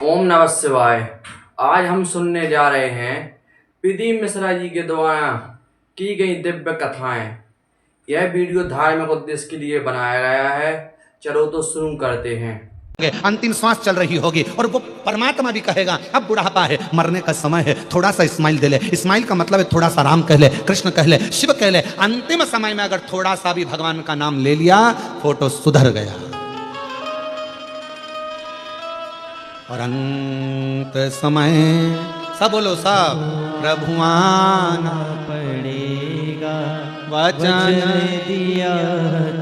ओम नमः शिवाय। आज हम सुनने जा रहे हैं प्रदीप मिश्रा जी के द्वारा की गई दिव्य कथाएं। यह वीडियो धार्मिक उद्देश्य के लिए बनाया गया है। चलो तो शुरू करते हैं। अंतिम श्वास चल रही होगी और वो परमात्मा भी कहेगा अब बुढ़ापा है, मरने का समय है, थोड़ा सा स्माइल दे ले। स्माइल का मतलब है थोड़ा सा राम कह ले, कृष्ण कह ले, शिव कह ले। अंतिम समय में अगर थोड़ा सा भी भगवान का नाम ले लिया, फोटो सुधर गया। और अंत समय सब बोलो सब, प्रभु आना पड़ेगा, वचन दिया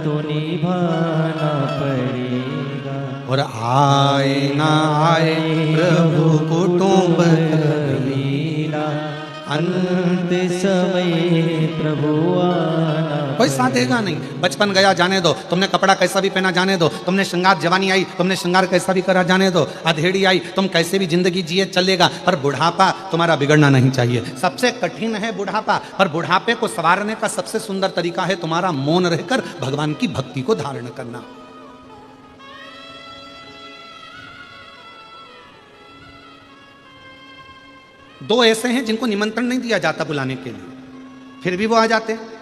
तो निभाना पड़ेगा। और आए ना आए प्रभु कुटुंब कबीरा, अंत समय प्रभु आना। कोई साथ देगा नहीं। बचपन गया जाने दो, तुमने कपड़ा कैसा भी पहना जाने दो, तुमने श्रृंगार, जवानी आई तुमने श्रृंगार कैसा भी करा जाने दो, अधेड़ी आई तुम कैसे भी जिंदगी जिए चलेगा, पर बुढ़ापा तुम्हारा बिगड़ना नहीं चाहिए। सबसे कठिन है बुढ़ापा, पर बुढ़ापे को संवारने का सबसे सुंदर तरीका है तुम्हारा मौन रहकर भगवान की भक्ति को धारण करना। दो ऐसे हैं जिनको निमंत्रण नहीं दिया जाता बुलाने के लिए, फिर भी वो आ जाते हैं।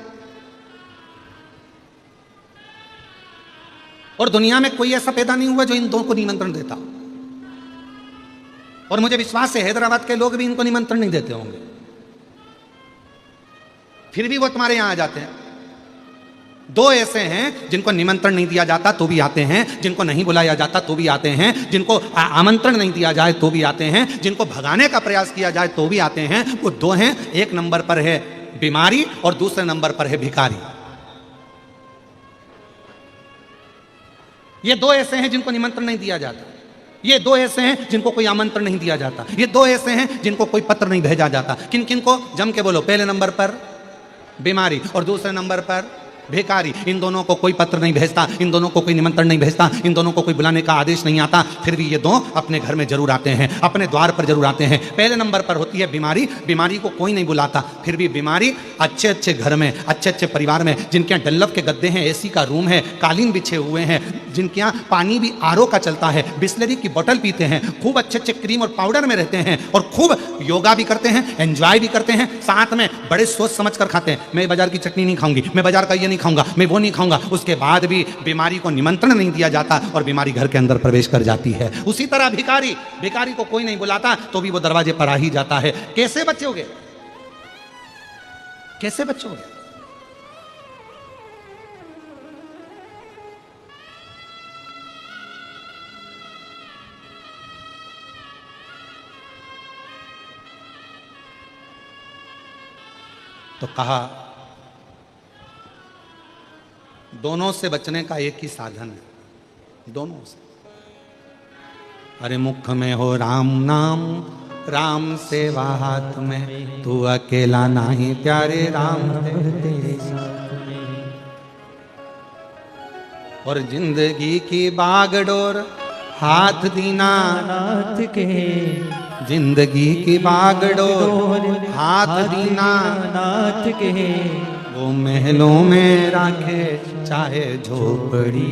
और दुनिया में कोई ऐसा पैदा नहीं हुआ जो इन दो को निमंत्रण देता। और मुझे विश्वास है हैदराबाद के लोग भी इनको निमंत्रण नहीं देते होंगे, फिर भी वो तुम्हारे यहां आ जाते हैं। दो ऐसे हैं जिनको निमंत्रण नहीं दिया जाता तो भी आते हैं, जिनको नहीं बुलाया जाता तो भी आते हैं, जिनको आमंत्रण नहीं दिया जाए तो भी आते हैं, जिनको भगाने का प्रयास किया जाए तो भी आते हैं। वो दो हैं, एक नंबर पर है बीमारी और दूसरे नंबर पर है भिखारी। ये दो ऐसे हैं जिनको निमंत्रण नहीं दिया जाता, ये दो ऐसे हैं जिनको कोई आमंत्रण नहीं दिया जाता, ये दो ऐसे हैं जिनको कोई पत्र नहीं भेजा जाता। किन किन को? जम के बोलो। पहले नंबर पर बीमारी और दूसरे नंबर पर भिखारी। इन दोनों को कोई पत्र नहीं भेजता, इन दोनों को कोई निमंत्रण नहीं भेजता, इन दोनों को कोई बुलाने का आदेश नहीं आता, फिर भी ये दो अपने घर में जरूर आते हैं, अपने द्वार पर जरूर आते हैं। पहले नंबर पर होती है बीमारी। बीमारी को कोई नहीं बुलाता, फिर भी बीमारी अच्छे अच्छे घर में, अच्छे अच्छे परिवार में, जिनके यहाँ डल्लफ के गद्दे हैं, एसी का रूम है, कालीन बिछे हुए हैं, जिनके यहाँ पानी भी आरओ का चलता है, बिस्लरी की बोतल पीते हैं, खूब अच्छे अच्छे क्रीम और पाउडर में रहते हैं, और खूब योगा भी करते हैं, एंजॉय भी करते हैं, साथ में बड़े सोच समझ कर खाते हैं। मैं बाजार की चटनी नहीं खाऊंगी, मैं बाजार का ये नहीं खाऊंगा, मैं वो नहीं खाऊंगा। उसके बाद भी बीमारी को निमंत्रण नहीं दिया जाता और बीमारी घर के अंदर प्रवेश कर जाती है। उसी तरह भिखारी, भिखारी को कोई नहीं बुलाता तो भी वो दरवाजे पर आ ही जाता है। कैसे बचोगे? कैसे बचोगे? तो कहा दोनों से बचने का एक ही साधन है, दोनों से। अरे मुख में हो राम नाम, राम सेवा हाथ में, तू अकेला नहीं प्यारे राम तेरे साथ में। और जिंदगी की बागडोर हाथ दीना नाथ के, जिंदगी की बागडोर हाथ दीना नाथ के। वो महलों में राखे चाहे झोपड़ी,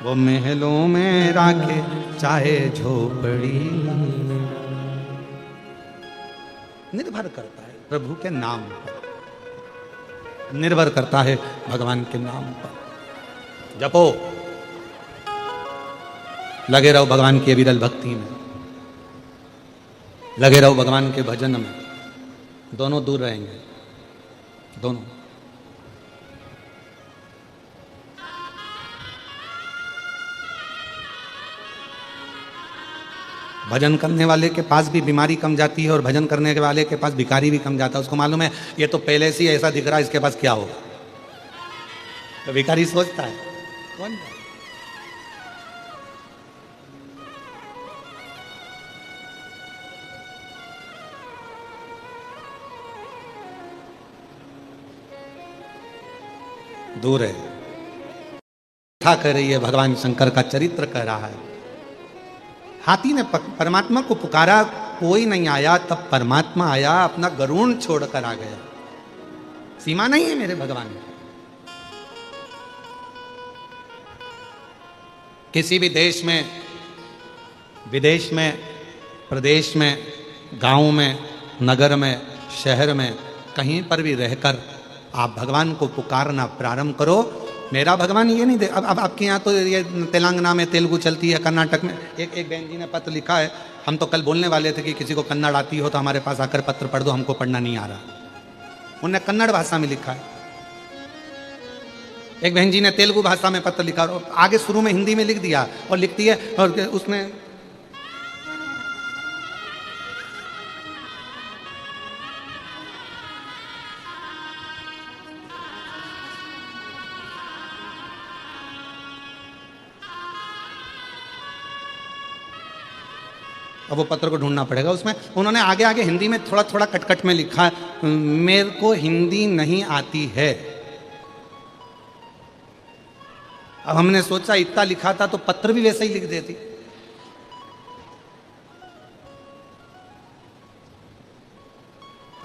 वो महलों में राखे चाहे झोपड़ी। निर्भर करता है प्रभु के नाम पर, निर्भर करता है भगवान के नाम पर। जपो, लगे रहो भगवान की अविरल भक्ति में, लगे रहो भगवान के भजन में। दोनों दूर रहेंगे, दोनों। भजन करने वाले के पास भी बीमारी कम जाती है और भजन करने के वाले के पास भिखारी भी कम जाता है। उसको मालूम है ये तो पहले से ही ऐसा दिख रहा है, इसके पास क्या होगा। तो भिखारी सोचता है कौन दूर है। कथा कह रही है, भगवान शंकर का चरित्र कह रहा है। हाथी ने परमात्मा को पुकारा, कोई नहीं आया, तब परमात्मा आया, अपना गरुड़ छोड़कर आ गया। सीमा नहीं है मेरे भगवान। किसी भी देश में विदेश में, प्रदेश में, गांव में, नगर में, शहर में, कहीं पर भी रहकर आप भगवान को पुकारना प्रारंभ करो। मेरा भगवान ये नहीं दे। अब आपके यहाँ तो ये तेलंगाना में तेलुगु चलती है, कर्नाटक में। एक बहन जी ने पत्र लिखा है, हम तो कल बोलने वाले थे कि किसी को कन्नड़ आती हो तो हमारे पास आकर पत्र पढ़ दो, हमको पढ़ना नहीं आ रहा। उन्होंने कन्नड़ भाषा में लिखा है। एक बहन जी ने तेलुगु भाषा में पत्र लिखा और आगे शुरू में हिंदी में लिख दिया और लिखती है और उसमें अब वो पत्र को ढूंढना पड़ेगा। उसमें उन्होंने आगे आगे हिंदी में थोड़ा थोड़ा कट में लिखा है, मेरे को हिंदी नहीं आती है। अब हमने सोचा इतना लिखा था तो पत्र भी वैसे ही लिख देती।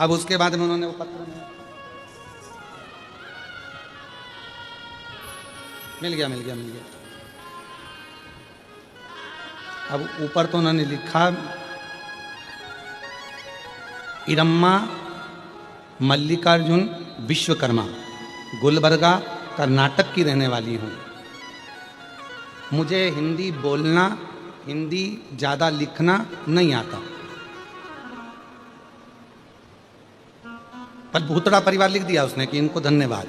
अब उसके बाद में उन्होंने वो पत्र मिल गया। अब ऊपर तो उन्होंने लिखा, इरम्मा मल्लिकार्जुन विश्वकर्मा, गुलबर्गा कर्नाटक की रहने वाली हूँ। मुझे हिंदी बोलना, हिंदी ज़्यादा लिखना नहीं आता। पर भूतड़ा परिवार लिख दिया उसने कि इनको धन्यवाद।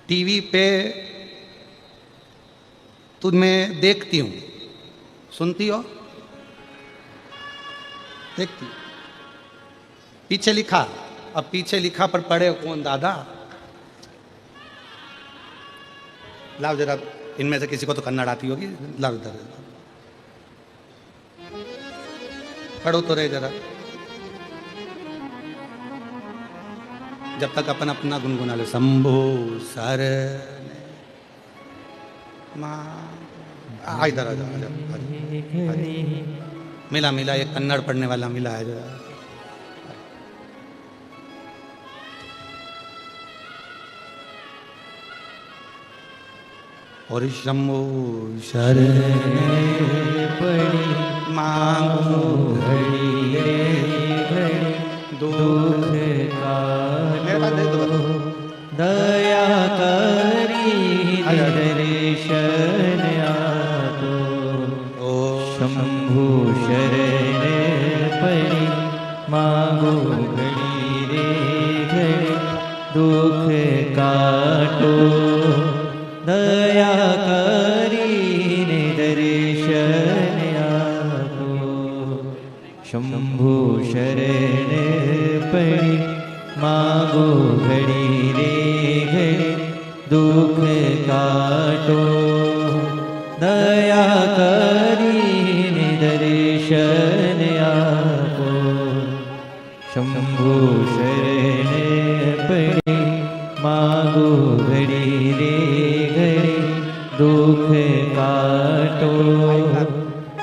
टीवी पे तुम्हें देखती हूँ, सुनती हो, देखती। पीछे लिखा, अब पीछे लिखा पर पढ़े कौन दादा? लाओ जरा, इनमें से किसी को तो कन्नड़ आती होगी, लाओ इधर पढ़ो तो रहे जरा, जब तक अपन अपना गुनगुना ले। शंभो सर इधर मिला एक कन्नड़ पढ़ने वाला मिला है जरा। और शंभो शरण पड़ी मांगो घड़ी घड़ी दुख का दया करी दर्शन आतो शंभु शरण पड़ी मांगो घड़ी रे घड़ी दुख काटो दया करी दर्शन आतो शंभु शरण पड़ी मांगो घड़ी रे घड़ी दुख काटो दया करी दर्शन आपो शंभु शरण पड़ी मांगो घड़ी रे घड़ी दुख काटो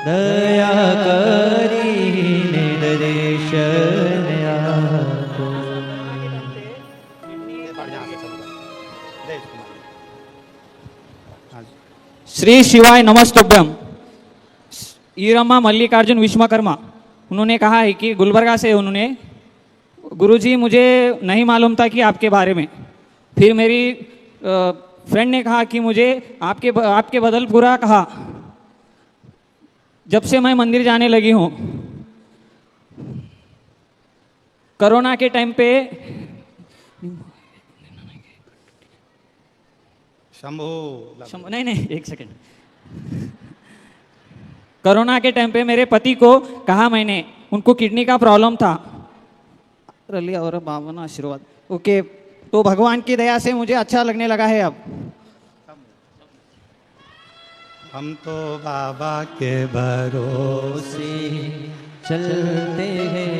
दया करी दर्शन आपो। श्री शिवाय नमस्तुभ्यम। ईरमा मल्लिकार्जुन विश्वकर्मा, उन्होंने कहा है कि गुलबर्गा से उन्होंने, गुरुजी मुझे नहीं मालूम था कि आपके बारे में। फिर मेरी फ्रेंड ने कहा कि मुझे आपके बदल पूरा कहा। जब से मैं मंदिर जाने लगी हूँ, कोरोना के टाइम पे शंभो नहीं एक सेकंड, कोरोना के टाइम पे मेरे पति को कहा मैंने, उनको किडनी का प्रॉब्लम था, रलिया और बाबा आशीर्वाद। ओके, तो भगवान की दया से मुझे अच्छा लगने लगा है अब। हम तो बाबा के भरोसे चलते हैं,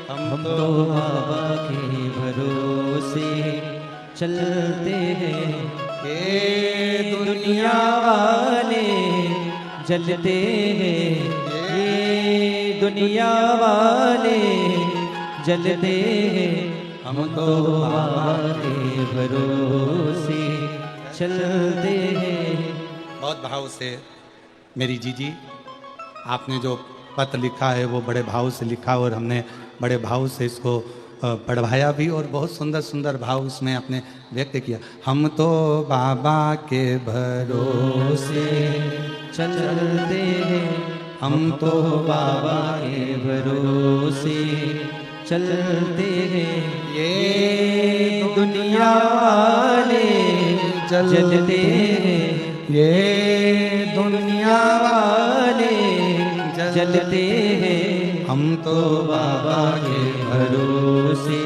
हम तो बाबा के भरोसे चलते हैं। ये दुनिया वाले जलते हैं, ये दुनिया वाले जलते हैं। हम तो बाबा के भरोसे चलते हैं। बहुत भाव से मेरी जीजी, आपने जो पत्र लिखा है वो बड़े भाव से लिखा और हमने बड़े भाव से इसको पढ़वाया भी और बहुत सुंदर सुंदर भाव उसमें आपने व्यक्त किया। हम तो बाबा के भरोसे चलते हैं, हम तो बाबा के भरोसे चलते हैं। ये दुनिया वाले जलते हैं, ये दुनिया वाले जलते हैं। हम तो बाबा के भरोसे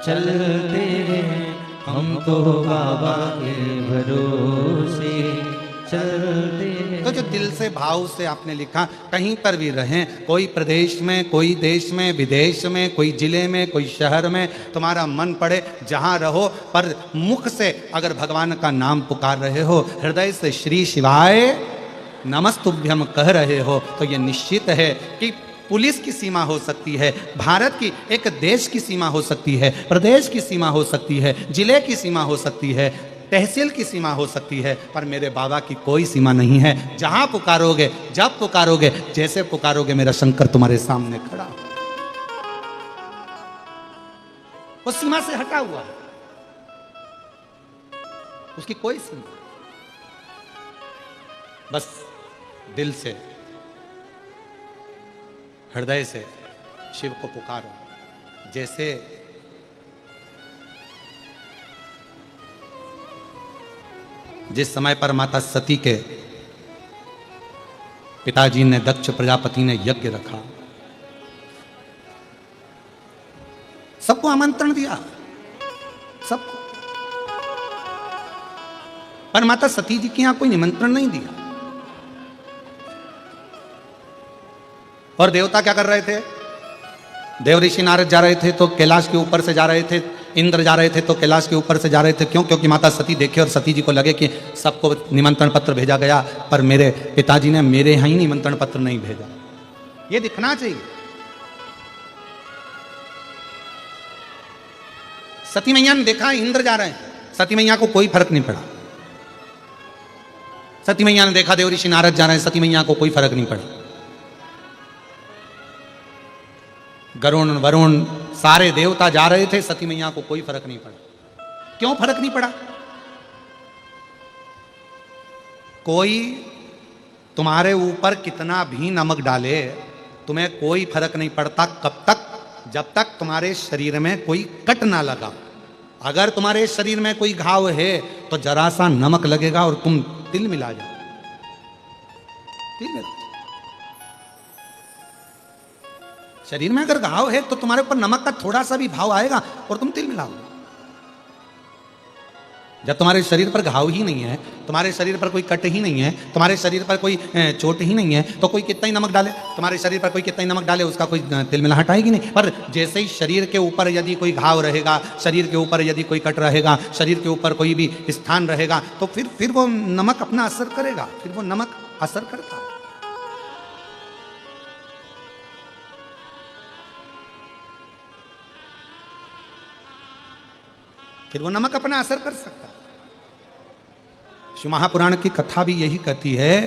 चलते हैं, हम तो बाबा के भरोसे चलते हैं। तो जो दिल से भाव से आपने लिखा, कहीं पर भी रहें, कोई प्रदेश में, कोई देश में, विदेश में, कोई जिले में, कोई शहर में, तुम्हारा मन पड़े जहाँ रहो, पर मुख से अगर भगवान का नाम पुकार रहे हो, हृदय से श्री शिवाय नमस्तुभ्यम कह रहे हो, तो ये निश्चित है कि पुलिस की सीमा हो सकती है, भारत की एक देश की सीमा हो सकती है, प्रदेश की सीमा हो सकती है, जिले की सीमा हो सकती है, तहसील की सीमा हो सकती है, पर मेरे बाबा की कोई सीमा नहीं है। जहां पुकारोगे, जब पुकारोगे, जैसे पुकारोगे, मेरा शंकर तुम्हारे सामने खड़ा, वो सीमा से हटा हुआ है, उसकी कोई सीमा। बस दिल से, हृदय से शिव को पुकारो। जैसे जिस समय पर माता सती के पिताजी ने, दक्ष प्रजापति ने यज्ञ रखा, सबको आमंत्रण दिया, सबको, पर माता सती जी के यहां कोई निमंत्रण नहीं दिया। और देवता क्या कर रहे थे? देव ऋषि नारद जा रहे थे तो कैलाश के ऊपर से जा रहे थे, इंद्र जा रहे थे तो कैलाश के ऊपर से जा रहे थे। क्यों? क्योंकि माता सती देखे और सती जी को लगे कि सबको निमंत्रण पत्र भेजा गया, पर मेरे पिताजी ने मेरे यहाँ ही निमंत्रण पत्र नहीं भेजा। ये दिखना चाहिए। सती मैया ने देखा इंद्र जा रहे हैं, सती मैया को कोई फर्क नहीं पड़ा। सती मैया ने देखा देव ऋषि नारद जा रहे हैं, सती मैया को कोई फर्क नहीं पड़ा। गरुण, वरुण, सारे देवता जा रहे थे, सती मैया को कोई फर्क नहीं पड़ा। क्यों फर्क नहीं पड़ा? कोई तुम्हारे ऊपर कितना भी नमक डाले, तुम्हें कोई फर्क नहीं पड़ता। कब तक? जब तक तुम्हारे शरीर में कोई कट ना लगा। अगर तुम्हारे शरीर में कोई घाव है तो जरा सा नमक लगेगा और तुम तिल मिला जाओ, तिल मिला। शरीर में अगर घाव है तो तुम्हारे ऊपर नमक का थोड़ा सा भी भाव आएगा और तुम तिल मिलाओ। जब तुम्हारे शरीर पर घाव ही नहीं है, तुम्हारे शरीर पर कोई कट ही नहीं है, तुम्हारे शरीर पर कोई चोट ही नहीं है, तो कोई कितना ही नमक डाले, तुम्हारे शरीर पर कोई कितना ही नमक डाले, उसका कोई तिल मिलाहट आएगी नहीं। पर जैसे ही शरीर के ऊपर यदि कोई घाव रहेगा, शरीर के ऊपर यदि कोई कट रहेगा, शरीर के ऊपर कोई भी स्थान रहेगा, तो फिर वो नमक अपना असर करेगा, फिर वो नमक असर करता है। फिर वो नमक अपना असर कर सकता है। शिव महापुराण की कथा भी यही कहती है,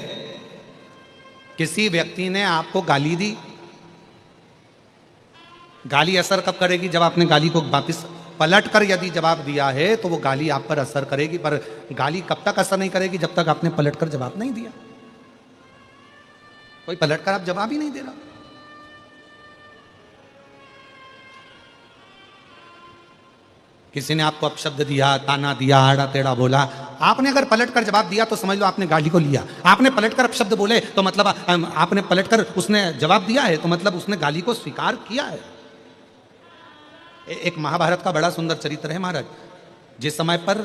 किसी व्यक्ति ने आपको गाली दी, गाली असर कब करेगी? जब आपने गाली को वापस पलट कर यदि जवाब दिया है तो वो गाली आप पर असर करेगी। पर गाली कब तक असर नहीं करेगी? जब तक आपने पलट कर जवाब नहीं दिया। कोई पलट कर आप जवाब ही नहीं दे रहा। किसी ने आपको अपशब्द दिया, ताना दिया, आड़ा टेढ़ा बोला, आपने अगर पलट कर जवाब दिया तो समझ लो आपने गाली को लिया। आपने पलट कर अपशब्द बोले तो मतलब आपने पलट कर उसने जवाब दिया है, तो मतलब उसने गाली को स्वीकार किया है। एक महाभारत का बड़ा सुंदर चरित्र है महाराज। जिस समय पर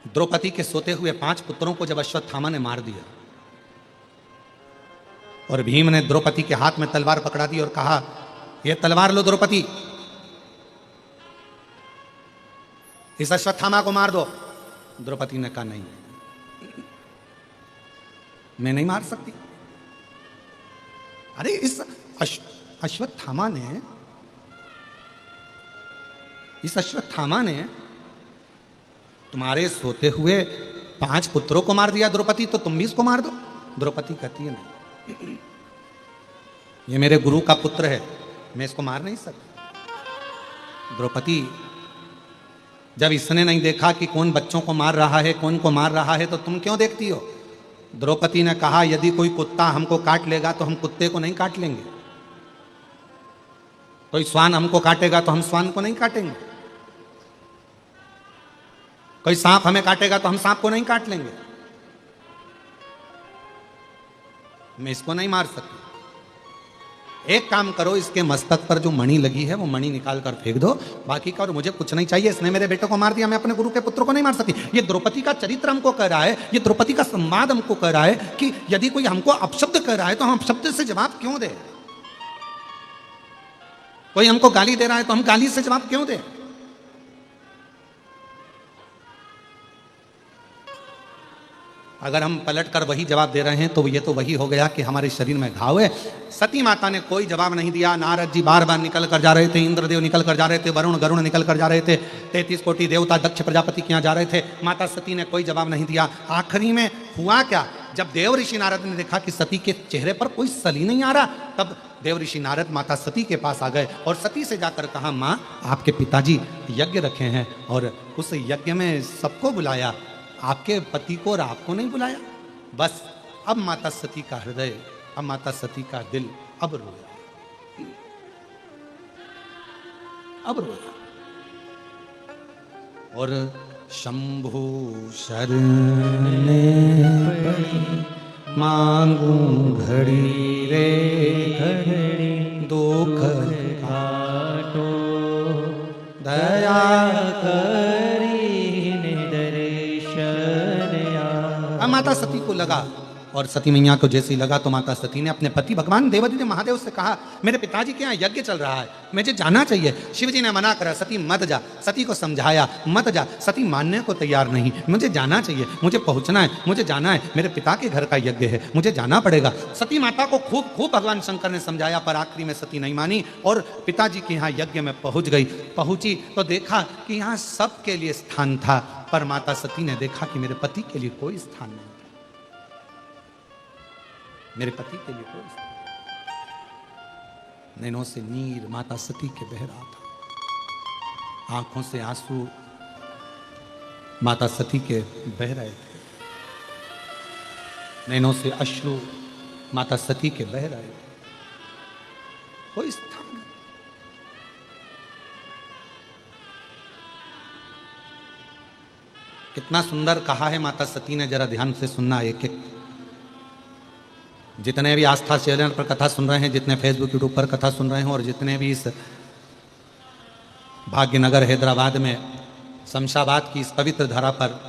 द्रौपदी के सोते हुए 5 पुत्रों को जब अश्वत्थामा ने मार दिया और भीम ने द्रौपदी के हाथ में तलवार पकड़ा दी और कहा, यह तलवार लो द्रौपदी, इस अश्वत्थामा को मार दो। द्रौपदी ने कहा, नहीं, मैं नहीं मार सकती। अरे इस अश्वत्थामा ने इस अश्वत्थामा ने तुम्हारे सोते हुए 5 पुत्रों को मार दिया द्रौपदी, तो तुम भी इसको मार दो। द्रौपदी कहती है नहीं, ये मेरे गुरु का पुत्र है, मैं इसको मार नहीं सकती। द्रौपदी, जब इसने नहीं देखा कि कौन बच्चों को मार रहा है, कौन को मार रहा है, तो तुम क्यों देखती हो? द्रौपदी ने कहा, यदि कोई कुत्ता हमको काट लेगा तो हम कुत्ते को नहीं काट लेंगे, कोई श्वान हमको काटेगा तो हम श्वान को नहीं काटेंगे, कोई सांप हमें काटेगा तो हम सांप को नहीं काट लेंगे, मैं इसको नहीं मार सकती। एक काम करो, इसके मस्तक पर जो मणि लगी है वो मणि निकाल कर फेंक दो, बाकी का और मुझे कुछ नहीं चाहिए। इसने मेरे बेटे को मार दिया, मैं अपने गुरु के पुत्र को नहीं मार सकती। ये द्रौपदी का चरित्र हमको कह रहा है, ये द्रौपदी का संवाद हमको कह रहा है कि यदि कोई हमको अपशब्द कह रहा है तो हम अपशब्द से जवाब क्यों दें? कोई हमको गाली दे रहा है तो हम गाली से जवाब क्यों दें? अगर हम पलट कर वही जवाब दे रहे हैं तो ये तो वही हो गया कि हमारे शरीर में घाव है। सती माता ने कोई जवाब नहीं दिया। नारद जी बार बार निकल कर जा रहे थे, इंद्रदेव निकल कर जा रहे थे, वरुण गरुण निकल कर जा रहे थे, 33 कोटि देवता दक्ष प्रजापति के यहाँ जा रहे थे। माता सती ने कोई जवाब नहीं दिया। आखिरी में हुआ क्या? जब देव ऋषि नारद ने देखा कि सती के चेहरे पर कोई सली नहीं आ रहा, तब देव ऋषि नारद माता सती के पास आ गए और सती से जाकर कहा, माँ आपके पिताजी यज्ञ रखे हैं और उस यज्ञ में सबको बुलाया, आपके पति को और आपको नहीं बुलाया। बस अब माता सती का हृदय, अब माता सती का दिल अब रोया, अब रोया। और शंभु शरण पड़ी मांगू घड़ी रे घड़ी, दुख काटो दया करी अब माता सती को लगा, और सती मैया को जैसे ही लगा तो माता सती ने अपने पति भगवान देवादिदेव महादेव से कहा, मेरे पिताजी के यहाँ यज्ञ चल रहा है, मुझे जाना चाहिए। शिव जी ने मना करा, सती मत जा। सती को समझाया, मत जा। सती मानने को तैयार नहीं, मुझे जाना चाहिए, मुझे पहुंचना है, मुझे जाना है, मेरे पिता के घर का यज्ञ है, मुझे जाना पड़ेगा। सती माता को खूब खूब भगवान शंकर ने समझाया, पर आखिरी में सती नहीं मानी और पिताजी के यहाँ यज्ञ में पहुंच गई। पहुंची तो देखा कि यहाँ सबके लिए स्थान था, पर माता सती ने देखा कि मेरे पति के लिए कोई स्थान नहीं, मेरे पति के लिए कोई स्थान। नैनों से नीर माता सती के बह रहा था, आंखों से आंसू माता सती के बह रहे थे, नैनों से अश्रु माता सती के बह रहे थे, कोई स्थान नहीं। कितना सुंदर कहा है माता सती ने, जरा ध्यान से सुनना। एक एक जितने भी आस्था चैनल पर कथा सुन रहे हैं, जितने फेसबुक यूट्यूब पर कथा सुन रहे हैं, और जितने भी इस भाग्यनगर हैदराबाद में शमशाबाद की इस पवित्र धरा पर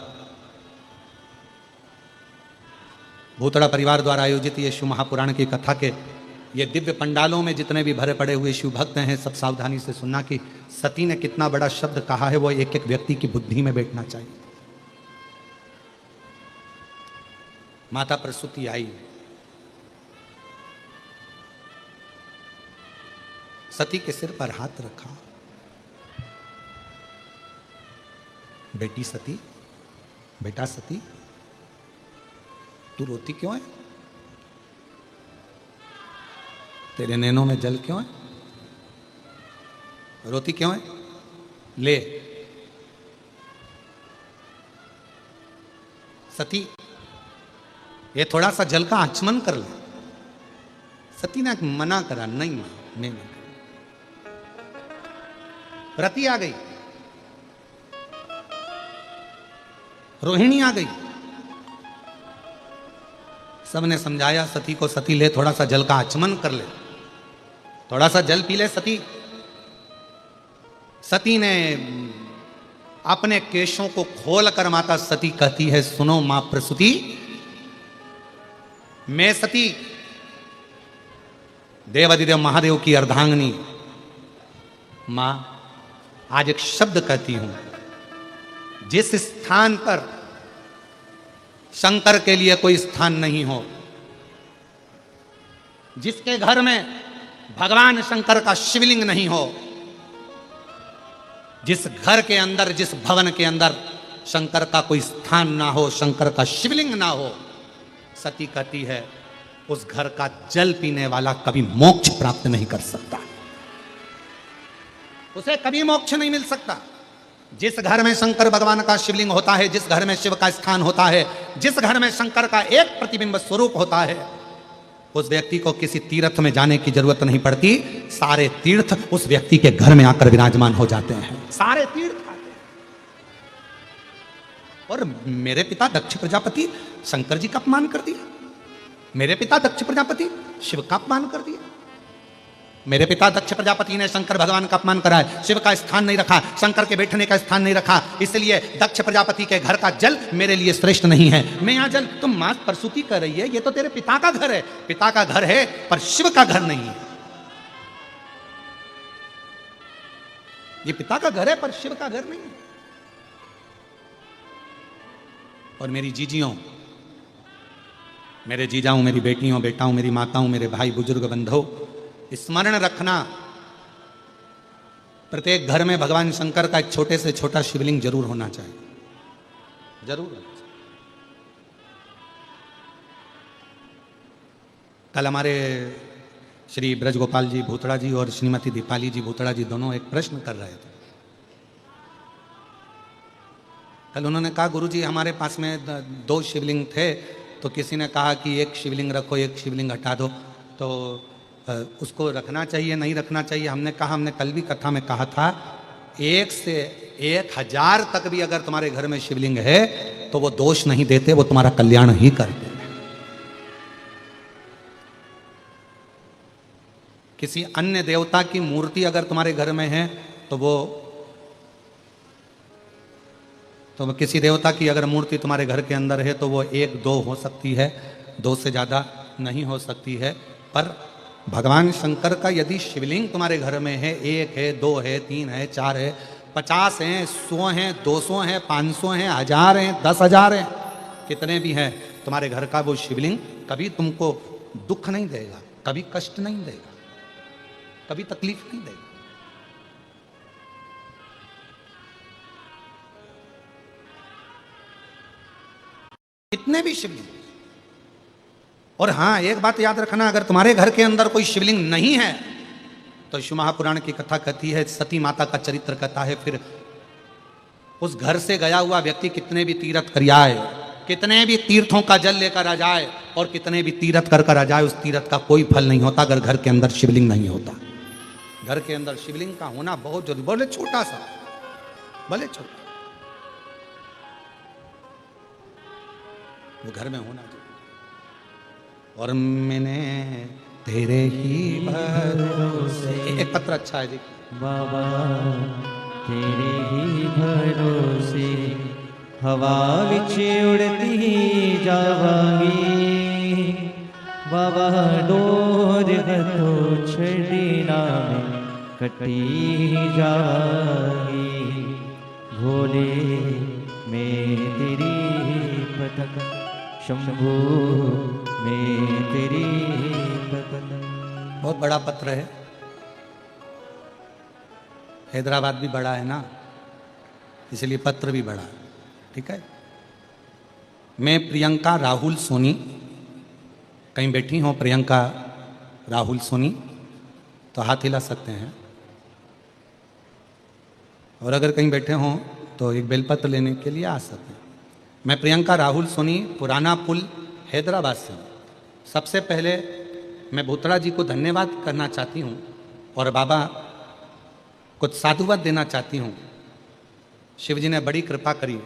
भूतड़ा परिवार द्वारा आयोजित ये शिव महापुराण की कथा के ये दिव्य पंडालों में जितने भी भरे पड़े हुए शिव भक्त हैं, सब सावधानी से सुनना कि सती ने कितना बड़ा शब्द कहा है, वो एक एक व्यक्ति की बुद्धि में बैठना चाहिए। माता प्रसूति आई, सती के सिर पर हाथ रखा, बेटी सती, बेटा सती, तू रोती क्यों है? तेरे नैनों में जल क्यों है? रोती क्यों है? ले सती, ये थोड़ा सा जल का आचमन कर ले। सती ने मना करा, नहीं मां, नहीं मां। रति आ गई, रोहिणी आ गई, सबने समझाया सती को, सती ले थोड़ा सा जल का आचमन कर ले, थोड़ा सा जल पी ले सती। सती ने अपने केशों को खोलकर माता सती कहती है, सुनो मां प्रसूति, मैं सती देवादिदेव महादेव की अर्धांगिनी मां आज एक शब्द कहती हूं, जिस स्थान पर शंकर के लिए कोई स्थान नहीं हो, जिसके घर में भगवान शंकर का शिवलिंग नहीं हो, जिस घर के अंदर, जिस भवन के अंदर शंकर का कोई स्थान ना हो, शंकर का शिवलिंग ना हो, सती कहती है उस घर का जल पीने वाला कभी मोक्ष प्राप्त नहीं कर सकता, उसे कभी मोक्ष नहीं मिल सकता। जिस घर में शंकर भगवान का शिवलिंग होता है, जिस घर में शिव का स्थान होता है, जिस घर में शंकर का एक प्रतिबिंब स्वरूप होता है, उस व्यक्ति को किसी तीर्थ में जाने की जरूरत नहीं पड़ती। सारे तीर्थ उस व्यक्ति के घर में आकर विराजमान हो जाते हैं, सारे तीर्थ आते हैं। और मेरे पिता दक्ष प्रजापति शंकर जी का अपमान कर दिया, मेरे पिता दक्ष प्रजापति शिव का अपमान कर दिया, मेरे पिता दक्ष प्रजापति ने शंकर भगवान का अपमान करा है, शिव का स्थान नहीं रखा, शंकर के बैठने का स्थान नहीं रखा, इसलिए दक्ष प्रजापति के घर का जल मेरे लिए श्रेष्ठ नहीं है। मैं यहाँ जल, तुम मां प्रसूति कर रही है, ये तो तेरे पिता का घर है, पिता का घर है पर शिव का घर नहीं है। ये पिता का घर है पर शिव का घर नहीं है। और मेरी जीजियों, मेरे जीजाओं, मेरी बेटियों, बेटाओं, मेरी माताओं, मेरे भाई बुजुर्ग बंधुओं, स्मरण रखना, प्रत्येक घर में भगवान शंकर का एक छोटे से छोटा शिवलिंग जरूर होना चाहिए, जरूर होना चाहिए। कल हमारे श्री ब्रजगोपाल जी भूतड़ा जी और श्रीमती दीपाली जी भूतड़ा जी दोनों एक प्रश्न कर रहे थे। कल उन्होंने कहा गुरुजी हमारे पास में 2 शिवलिंग थे, तो किसी ने कहा कि एक शिवलिंग रखो, एक शिवलिंग हटा दो, तो उसको रखना चाहिए नहीं रखना चाहिए। हमने कहा, हमने कल भी कथा में कहा था, 1 से 1000 तक भी अगर तुम्हारे घर में शिवलिंग है तो वो दोष नहीं देते, वो तुम्हारा कल्याण ही करते हैं। किसी अन्य देवता की मूर्ति अगर तुम्हारे घर में है तो किसी देवता की अगर मूर्ति तुम्हारे घर के अंदर है तो वो 1-2 हो सकती है, 2 से ज़्यादा नहीं हो सकती है। पर भगवान शंकर का यदि शिवलिंग तुम्हारे घर में है, 1 है, 2 है, 3 है, 4 है, 50 हैं, 100 हैं, 200 हैं, 500 हैं, 1000 हैं, 10,000 हैं, कितने भी हैं, तुम्हारे घर का वो शिवलिंग कभी तुमको दुख नहीं देगा, कभी कष्ट नहीं देगा, कभी तकलीफ नहीं देगा। कितने भी शिवलिंग। और हाँ, एक बात याद रखना, अगर तुम्हारे घर के अंदर कोई शिवलिंग नहीं है तो शिव महापुराण की कथा कहती है, सती माता का चरित्र कहता है, फिर उस घर से गया हुआ व्यक्ति कितने भी तीर्थ कर आए, कितने भी तीर्थों का जल लेकर आ जाए और कितने भी तीर्थ कर आ जाए, उस तीर्थ का कोई फल नहीं होता अगर घर के अंदर शिवलिंग नहीं होता। घर के अंदर शिवलिंग का होना बहुत जरूरी, भले छोटा सा, भले छोटा, वो घर में होना चाहिए। और मैंने तेरे ही भरोसे, एक पत्र अच्छा है जी, बाबा तेरे ही भरोसे हवा विच उड़ती जावांगी, बाबा डोर गतो छड़ीना में कटी जावांगी, भोले मैं तेरी पतक, शंभू मैं तेरी पतक। बहुत बड़ा पत्र है, हैदराबाद भी बड़ा है ना, इसलिए पत्र भी बड़ा है, ठीक है। मैं प्रियंका राहुल सोनी, कहीं बैठी हो प्रियंका राहुल सोनी तो हाथ हिला सकते हैं, और अगर कहीं बैठे हों तो एक बेलपत्र लेने के लिए आ सकते हैं। मैं प्रियंका राहुल सोनी पुराना पुल हैदराबाद से हूँ। सबसे पहले मैं भूतड़ा जी को धन्यवाद करना चाहती हूँ और बाबा कुछ साधुवाद देना चाहती हूँ। शिव जी ने बड़ी कृपा करी,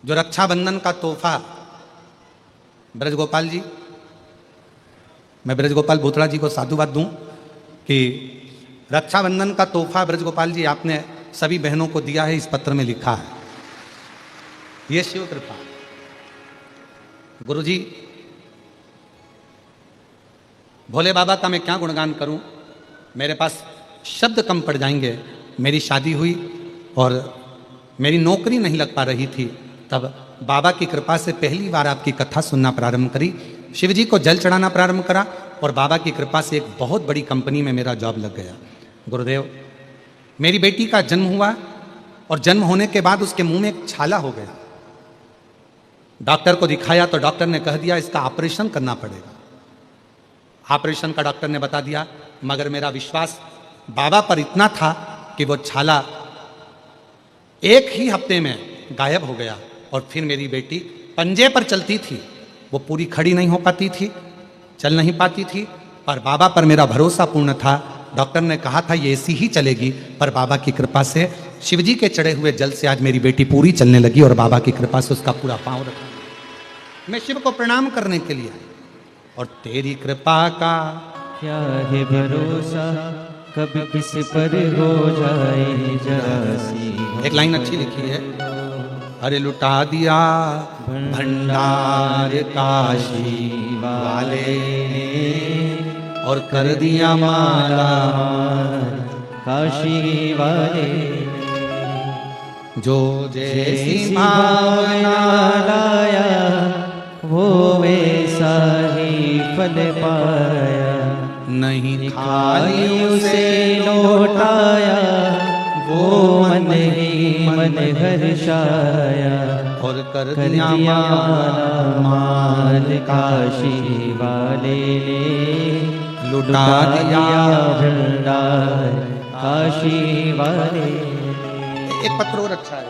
जो रक्षाबंधन का तोहफा ब्रजगोपाल जी, मैं ब्रजगोपाल भूतड़ा जी को साधुवाद दूं कि रक्षाबंधन का तोहफा ब्रजगोपाल जी आपने सभी बहनों को दिया है, इस पत्र में लिखा है। ये शिव कृपा। गुरुजी, भोले बाबा का मैं क्या गुणगान करूं, मेरे पास शब्द कम पड़ जाएंगे। मेरी शादी हुई और मेरी नौकरी नहीं लग पा रही थी, तब बाबा की कृपा से पहली बार आपकी कथा सुनना प्रारंभ करी, शिव जी को जल चढ़ाना प्रारंभ करा और बाबा की कृपा से एक बहुत बड़ी कंपनी में मेरा जॉब लग गया। गुरुदेव, मेरी बेटी का जन्म हुआ और जन्म होने के बाद उसके मुंह में एक छाला हो गया। डॉक्टर को दिखाया तो डॉक्टर ने कह दिया इसका ऑपरेशन करना पड़ेगा। ऑपरेशन का डॉक्टर ने बता दिया, मगर मेरा विश्वास बाबा पर इतना था कि वो छाला एक ही हफ्ते में गायब हो गया। और फिर मेरी बेटी पंजे पर चलती थी, वो पूरी खड़ी नहीं हो पाती थी, चल नहीं पाती थी, पर बाबा पर मेरा भरोसा पूर्ण था। डॉक्टर ने कहा था ये ऐसी ही चलेगी, पर बाबा की कृपा से शिवजी के चढ़े हुए जल से आज मेरी बेटी पूरी चलने लगी और बाबा की कृपा से उसका पूरा पांव रखा। मैं शिव को प्रणाम करने के लिए आया और तेरी कृपा का क्या है भरोसा, कब किस पर हो जाए जरा सी। एक लाइन अच्छी लिखी है, अरे लुटा दिया भंडार काशी वाले ने और कर दिया माला काशी वाले, जो जैसी भावना लाया वो वैसा ही फल पाया। नहीं खाली उसे लौटाया वो मन ही मन हर्षाया। और कर कर दिया दिया माला माल काशी वाले ने, लुटा दिया भंडार काशी वाले। एक पत्र और अच्छा है,